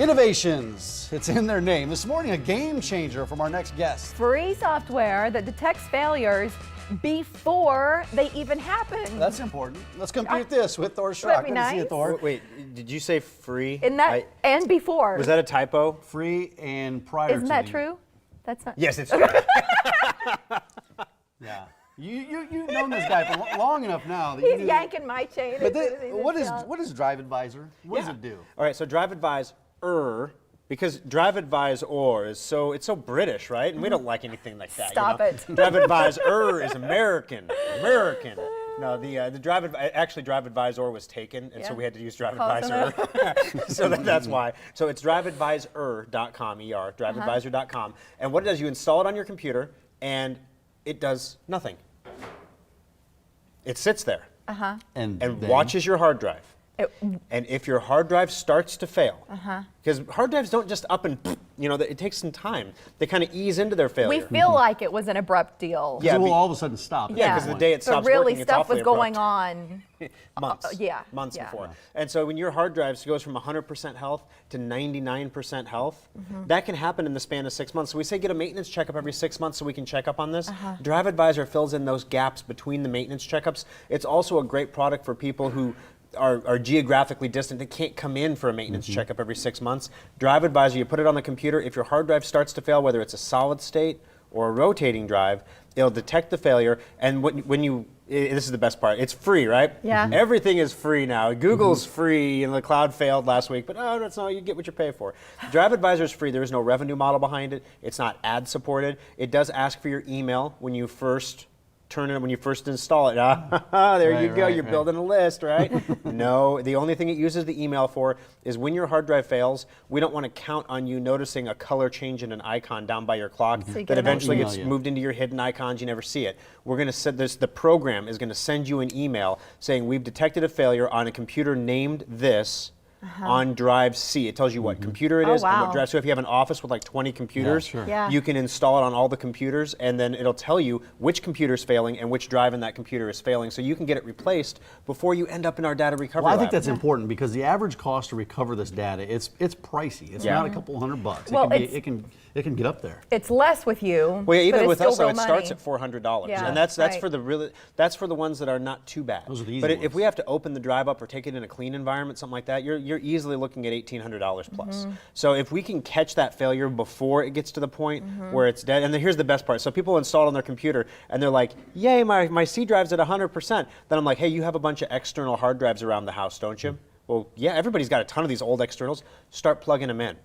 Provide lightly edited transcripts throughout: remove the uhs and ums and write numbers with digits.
Innovations, it's in their name. This morning, a game changer from our next guest. Free software that detects failures before they even happen. That's important. Let's compute this with Thor Schrock. That'd be Good to see you, nice. Thor. Wait, did you say free? In that and before. Was that a typo? Free and prior to Isn't that the- true? That's not. Yes, it's true. Yeah. You've known this guy for long enough now. That you He's knew- yanking my chain. But as soon as he what sits is down. what is Drive Advisor? What does it do? All right, so Drive Advisor, because Drive Advisor is so British, right? And we don't like anything like that. Stop it. Drive Advisor is American. No, the Drive Advisor was taken, and so Yeah. we had to use Drive Close Advisor. So that's why. So it's driveadvisor.com, driveadvisor.com. And what it does, you install it on your computer, and it does nothing. It sits there And and then- watches your hard drive. It- And if your hard drive starts to fail, because hard drives don't just up and, it takes some time. They kind of ease into their we failure. feel like it was an abrupt deal. Yeah, So we'll be- all of a sudden stop. Yeah, 'cause the day it So stops really, working, it's stuff was awfully going abrupt. on. months. Months yeah. before. And so when your hard drive goes from 100% health to 99% health, that can happen in the span of 6 months. So we say get a maintenance checkup every 6 months so we can check up on this. Drive Advisor fills in those gaps between the maintenance checkups. It's also a great product for people who are geographically distant. They can't come in for a maintenance checkup every 6 months. Drive Advisor, you put it on the computer. If your hard drive starts to fail, whether it's a solid state or a rotating drive, it'll detect the failure. And this is the best part. It's free, right? Yeah. Everything is free now. Google's free, and the cloud failed last week, but that's not. You get what you pay for. Drive Advisor is free. There is no revenue model behind it. It's not ad supported. It does ask for your email when you first when you first install it. There you go. You're building a list, right? No, the only thing it uses the email for is when your hard drive fails, we don't want to count on you noticing a color change in an icon down by your clock So you that get an eventually email gets you. moved into your hidden icons. You never see it. We're going to set this. The program is going to send you an email saying we've detected a failure on a computer named this. On drive C. It tells you what computer it Oh, is and wow. what drive. So if you have an office with like 20 computers, sure. Yeah. you can install it on all the computers, and then it'll tell you which computer is failing and which drive in that computer is failing, so you can get it replaced before you end up in our data recovery Well, I think lab. that's important because the average cost to recover this data, it's pricey. It's Yeah. not a couple $100. Well, it can get up there. It's less with you. Well, yeah, even but it's with still us, though, real it starts money. at $400, Yeah, and that's right. for the ones that are not too bad. Those are the easy but if ones. we have to open the drive up or take it in a clean environment, something like that, you're easily looking at $1,800 plus. So if we can catch that failure before it gets to the point where it's dead, and then here's the best part: so people install it on their computer and they're like, "Yay, my C drive's at 100%." Then I'm like, "Hey, you have a bunch of external hard drives around the house, don't you?" Well, yeah, everybody's got a ton of these old externals. Start plugging them in.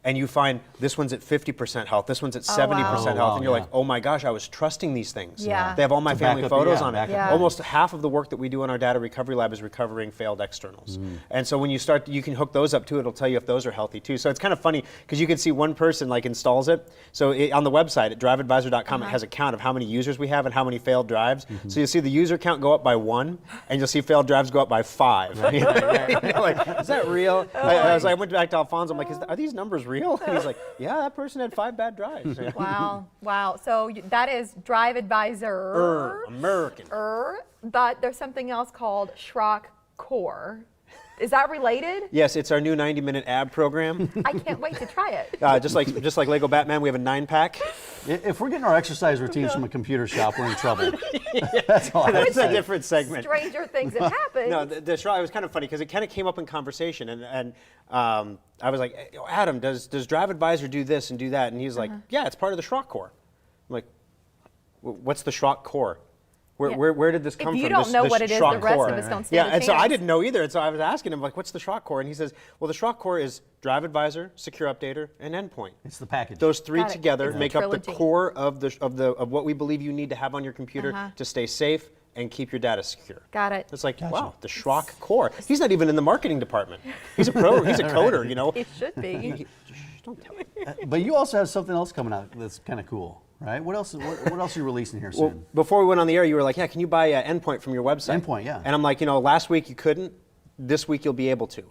And you find this one's at 50% health, this one's at 70% wow. health, and you're Yeah. like, oh my gosh, I was trusting these things. Yeah. They have all my To family back up- photos yeah, on back it. up Yeah. Almost half of the work that we do in our data recovery lab is recovering failed externals. And so when you start, you can hook those up too, it'll tell you if those are healthy too. So it's kind of funny because you can see one person like installs it. So on the website at driveadvisor.com, it has a count of how many users we have and how many failed drives. So you'll see the user count go up by 1, and you'll see failed drives go up by 5. You're like, is that real? I went back to Alfonso. I'm like, are these numbers real? And he's like, yeah, that person had 5 bad drives. Wow. So that is Drive Advisor. American. But there's something else called Schrock Core. Is that related? Yes, it's our new 90-minute ab program. I can't wait to try it. Just like Lego Batman, we have a 9-pack. If we're getting our exercise routines from a computer shop, we're in trouble. That's all I That's a say. different segment. Stranger things have happened. No, the Schrock, it was kind of funny because it kind of came up in conversation, and I was like, "Hey, Adam, does Drive Advisor do this and do that?" And he's like, "Yeah, it's part of the Schrock core." I'm like, "What's the Schrock core? Where did this come from?" If you don't know what it is, the Schrock rest core. of us don't stand Yeah, a and so I chance. didn't know either, and so I was asking him like, "What's the Schrock core?" And he says, "Well, the Schrock core is Drive Advisor, Secure Updater, and Endpoint. It's the package. Those 3 Got it. together It's a make up the trilogy. core of what we believe you need to have on your computer to stay safe and keep your data secure." Got it. It's like, wow, the Schrock core. He's not even in the marketing department. He's a pro. He's a coder, you know. It should be. Don't tell me. But you also have something else coming out that's kind of cool, right? What else are you releasing here soon? Well, before we went on the air, you were like, yeah, can you buy Endpoint from your website? Endpoint, yeah. And I'm like, last week you couldn't. This week you'll be able to.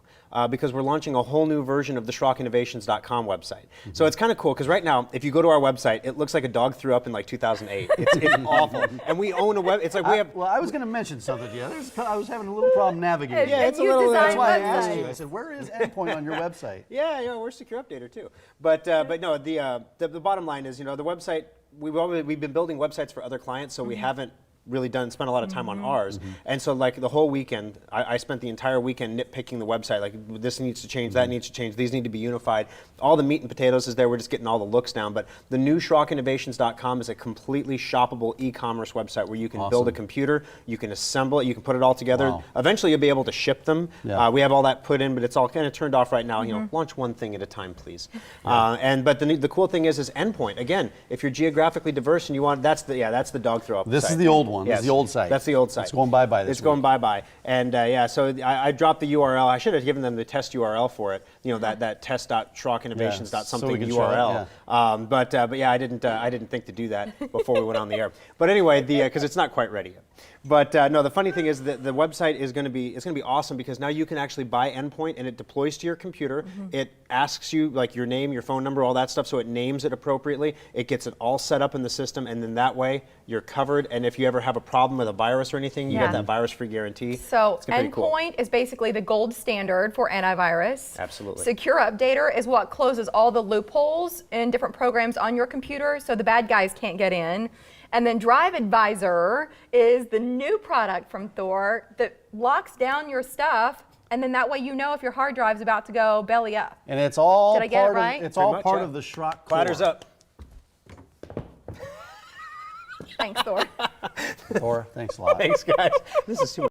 because we're launching a whole new version of the SchrockInnovations.com website. So it's kind of cool because right now, if you go to our website, it looks like a dog threw up in like 2008. It's awful. And we own a web. It's like we have. Well, I was going to mention something to you. I was having a little problem navigating. Yeah, and it's a you little- design That's why I asked you. I websites. said, where is Endpoint on your website? Yeah, we're Secure Updater too. But no, the bottom line is, the website. We've been building websites for other clients, so we haven't really spent a lot of time on ours. And so like the whole weekend, I spent the entire weekend nitpicking the website. Like this needs to change, that needs to change, these need to be unified. All the meat and potatoes is there, we're just getting all the looks down. But the new SchrockInnovations.com is a completely shoppable e-commerce website where you can build a computer, you can assemble it, you can put it all together. Wow. Eventually you'll be able to ship them. Yeah. We have all that put in, but it's all kind of turned off right now. Launch one thing at a time, please. But the cool thing is Endpoint. Again, if you're geographically diverse and you want, that's the dog throw up. This site. is the old one. This Yes. is the old site. That's the old site. It's going bye-bye this It's going week. bye-bye. And so I dropped the URL. I should have given them the test URL for it. that test.SchrockInnovations. Yeah, so something we could try it, URL. But yeah, I didn't think to do that before we went on the air. But anyway, because it's not quite ready yet. But no, the funny thing is that the website is going to be awesome because now you can actually buy Endpoint and it deploys to your computer. It asks you like your name, your phone number, all that stuff, so it names it appropriately. It gets it all set up in the system, and then that way you're covered. And if you ever have a problem with a virus or anything, you Yeah. get that virus-free guarantee. So It's pretty cool. Endpoint is basically the gold standard for antivirus. Absolutely. Secure Updater is what closes all the loopholes in different programs on your computer so the bad guys can't get in. And then Drive Advisor is the new product from Thor that locks down your stuff, and then that way you know if your hard drive's about to go belly up. And it's all Did I get it part right? of it's Pretty all much, part yeah. of the Schrock Platters core. up. Thanks, Thor. Thor, thanks a lot. Thanks, guys. This is too much.